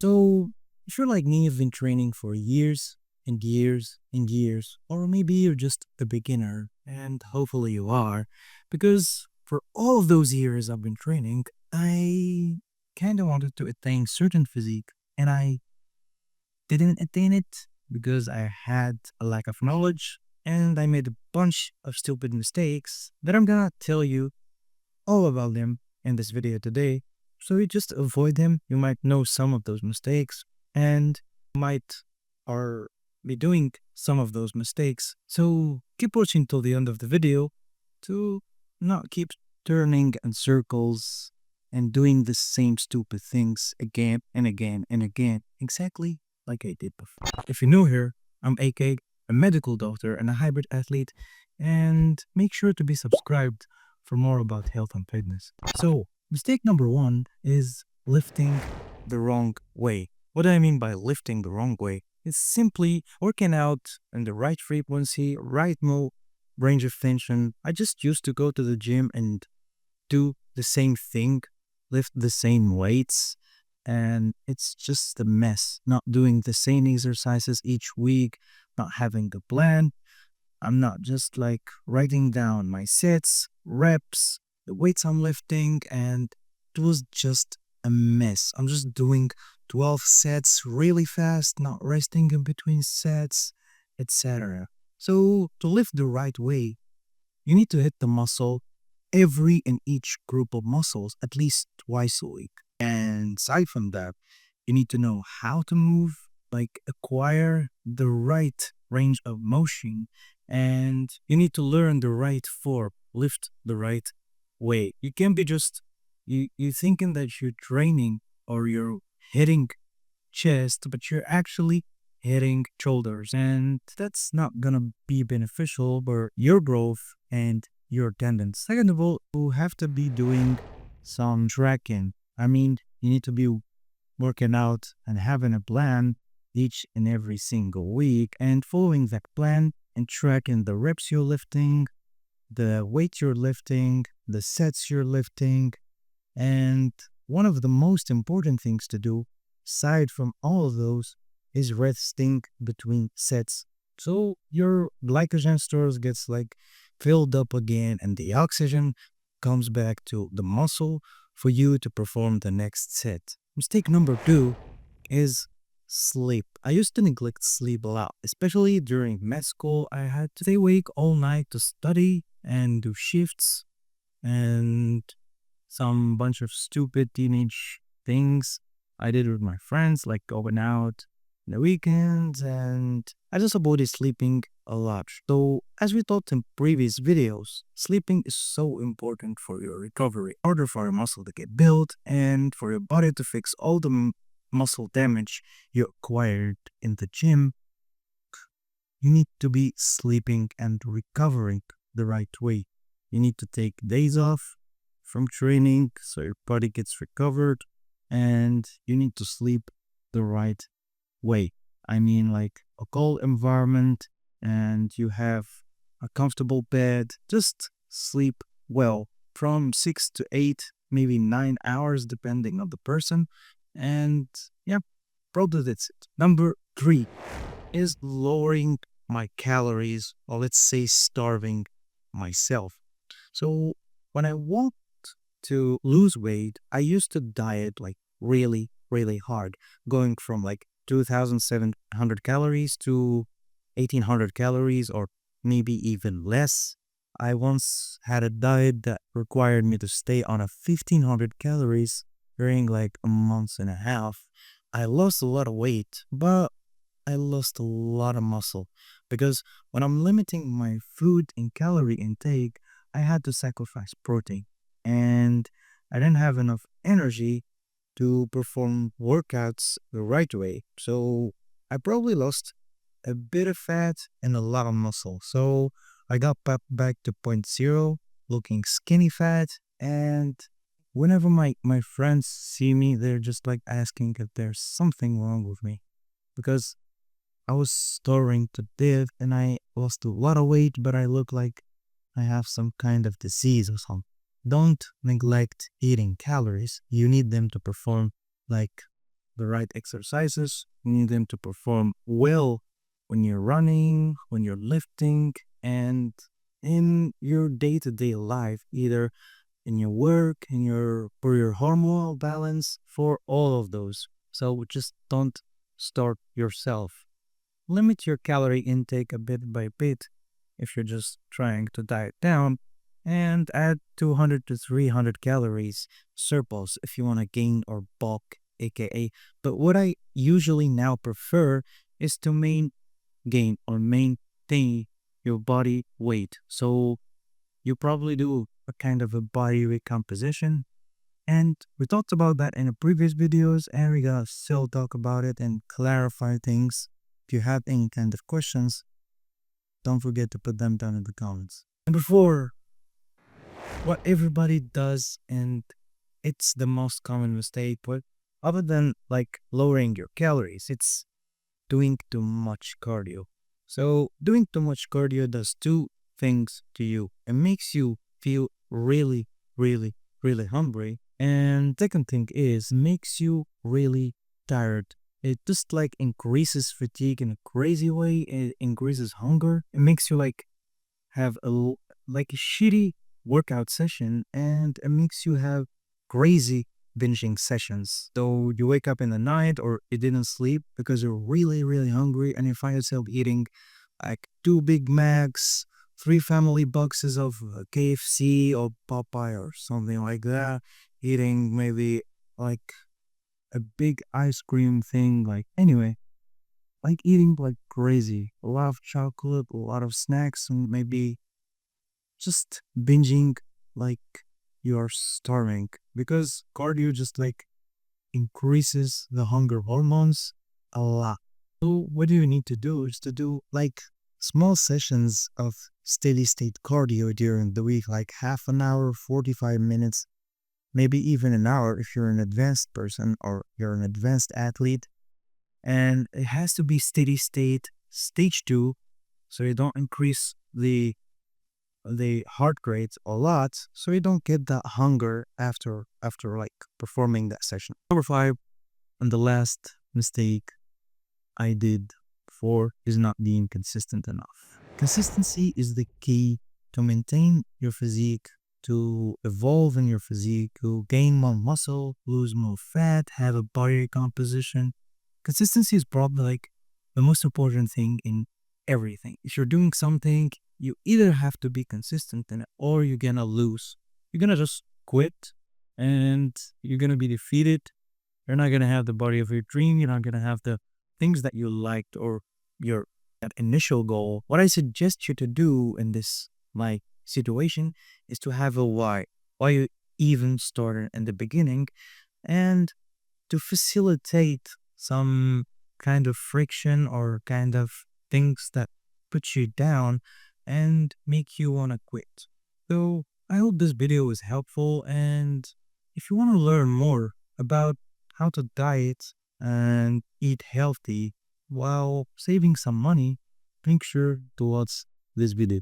So, if you're like me, you've been training for years and years and years, or maybe you're just a beginner, and hopefully you are, because for all of those years I've been training, I kind of wanted to attain certain physique, and I didn't attain it because I had a lack of knowledge, and I made a bunch of stupid mistakes that I'm gonna tell you all about them in this video today. So you just avoid them. You might know some of those mistakes and might or be doing some of those mistakes. So keep watching till the end of the video to not keep turning in circles and doing the same stupid things again and again and again, exactly like I did before. If you're new here, I'm AK, a medical doctor and a hybrid athlete, and make sure to be subscribed for more about health and fitness. So, mistake number one is lifting the wrong way. What do I mean by lifting the wrong way? It's simply working out in the right frequency, right range of tension. I just used to go to the gym and do the same thing, lift the same weights, and it's just a mess. Not doing the same exercises each week, not having a plan. I'm not just like writing down my sets, reps, the weights I'm lifting, and it was just a mess. I'm just doing 12 sets really fast, not resting in between sets, etc. So, to lift the right way, you need to hit the muscle every and each group of muscles at least twice a week. And aside from that, you need to know how to move, like acquire the right range of motion, and you need to learn the right form, lift the right way. You can't be just you thinking that you're training or you're hitting chest, but you're actually hitting shoulders. And that's not gonna be beneficial for your growth and your tendons. Second of all, you have to be doing some tracking. I mean, you need to be working out and having a plan each and every single week and following that plan and tracking the reps you're lifting, the weight you're lifting, the sets you're lifting, and one of the most important things to do, aside from all of those, is resting between sets. So your glycogen stores gets like filled up again and the oxygen comes back to the muscle for you to perform the next set. Mistake number two is sleep. I used to neglect sleep a lot, especially during med school. I had to stay awake all night to study and do shifts and some bunch of stupid teenage things I did with my friends, like going out in the weekends, and I just avoided sleeping a lot. So, as we talked in previous videos, sleeping is so important for your recovery. In order for your muscle to get built and for your body to fix all the muscle damage you acquired in the gym, you need to be sleeping and recovering the right way. You need to take days off from training so your body gets recovered, and you need to sleep the right way. I mean, like a cold environment, and you have a comfortable bed. Just sleep well from 6 to 8, maybe 9 hours, depending on the person. And yeah, probably that's it. Number three is lowering my calories, or let's say starving myself. So when I want to lose weight, I used to diet like really, really hard, going from like 2,700 calories to 1,800 calories, or maybe even less. I once had a diet that required me to stay on a 1,500 calories during like a month and a half. I lost a lot of weight, but I lost a lot of muscle because when I'm limiting my food and calorie intake, I had to sacrifice protein and I didn't have enough energy to perform workouts the right way. So I probably lost a bit of fat and a lot of muscle. So I got back to point zero, looking skinny fat. And whenever my friends see me, they're just like asking if there's something wrong with me because I was starving to death and I lost a lot of weight, but I look like I have some kind of disease or something. Don't neglect eating calories. You need them to perform like the right exercises. You need them to perform well when you're running, when you're lifting, and in your day-to-day life, either in your work, in your for your hormonal balance, for all of those. So just don't start yourself. Limit your calorie intake a bit by bit if you're just trying to diet down, and add 200 to 300 calories surplus if you want to gain or bulk, aka. But what I usually now prefer is to gain or maintain your body weight. So you probably do a kind of a body recomposition. And we talked about that in the previous videos, and we're gonna still talk about it and clarify things. If you have any kind of questions, don't forget to put them down in the comments. And before, what everybody does, and it's the most common mistake, but other than like lowering your calories, it's doing too much cardio. So doing too much cardio does two things to you. It makes you feel really, really, really hungry. And second thing is makes you really tired. It just like increases fatigue in a crazy way. It increases hunger. It makes you like have like a shitty workout session, and it makes you have crazy binging sessions. So you wake up in the night or you didn't sleep because you're really, really hungry, and you find yourself eating like two Big Macs, three family boxes of KFC or Popeye or something like that, eating maybe like a big ice cream thing. Like, anyway, like eating like crazy, a lot of chocolate, a lot of snacks, and maybe just binging like you are starving, because cardio just like increases the hunger hormones a lot. So what do you need to do is to do like small sessions of steady state cardio during the week, like half an hour, 45 minutes, maybe even an hour if you're an advanced person or you're an advanced athlete. And it has to be steady state, stage 2, so you don't increase the heart rate a lot, so you don't get that hunger after like performing that session. Number 5, and the last mistake I did before, is not being consistent enough. Consistency is the key to maintain your physique, to evolve in your physique, to gain more muscle, lose more fat, have a body composition. Consistency is probably like the most important thing in everything. If you're doing something, you either have to be consistent in it or you're gonna lose. You're gonna just quit and you're gonna be defeated. You're not gonna have the body of your dream. You're not gonna have the things that you liked or your that initial goal. What I suggest you to do in this like situation is to have a why you even started in the beginning, and to facilitate some kind of friction or kind of things that put you down and make you want to quit. So I hope this video was helpful, and if you want to learn more about how to diet and eat healthy while saving some money, make sure to watch this video.